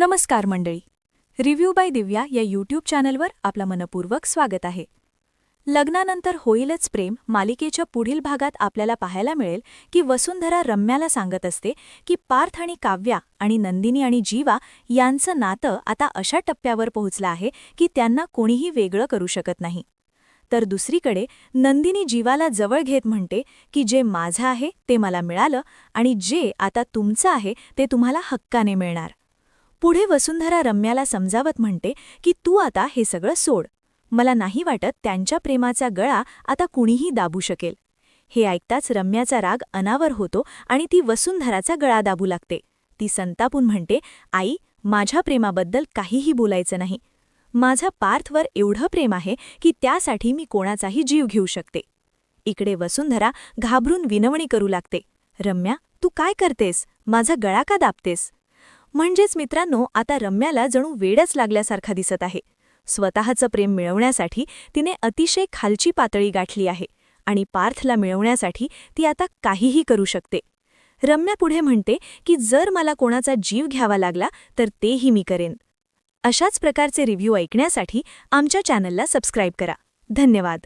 नमस्कार मंडळी. Review bye दिव्या या यूट्यूब चॅनलवर आपलं मनपूर्वक स्वागत आहे. लग्नानंतर होईलच प्रेम मालिकेच्या पुढील भागात आपल्याला पाहायला मिळेल की वसुंधरा रम्याला सांगत असते की पार्थ आणि काव्या आणि नंदिनी आणि जीवा यांचं नातं आता अशा टप्प्यावर पोहोचलं आहे की त्यांना कोणीही वेगळं करू शकत नाही. तर दुसरीकडे नंदिनी जीवाला जवळ घेत म्हणते की जे माझं आहे ते मला मिळालं आणि जे आता तुमचं आहे ते तुम्हाला हक्काने मिळणार. पुढे वसुंधरा रम्याला समजावत म्हणते की तू आता हे सगळं सोड. मला नाही वाटत त्यांच्या प्रेमाचा गळा आता कुणीही दाबू शकेल. हे ऐकताच रम्याचा राग अनावर होतो आणि ती वसुंधराचा गळा दाबू लागते. ती संतापून म्हणते, आई, माझ्या प्रेमाबद्दल काहीही बोलायचं नाही. माझा पार्थवर एवढं प्रेम आहे की त्यासाठी मी कोणाचाही जीव घेऊ शकते. इकडे वसुंधरा घाबरून विनवणी करू लागते, रम्या, तू काय करतेस? माझा गळा का दाबतेस? म्हणजेच मित्रांनो, आता रम्याला जणू वेडच लागल्यासारखा दिसत आहे. स्वतःचं प्रेम मिळवण्यासाठी तिने अतिशय खालची पातळी गाठली आहे आणि पार्थला मिळवण्यासाठी ती आता काहीही करू शकते. रम्या पुढे म्हणते की जर मला कोणाचा जीव घ्यावा लागला तर तेही मी करेन. अशाच प्रकारचे रिव्ह्यू ऐकण्यासाठी आमच्या चॅनलला सबस्क्राईब करा. धन्यवाद.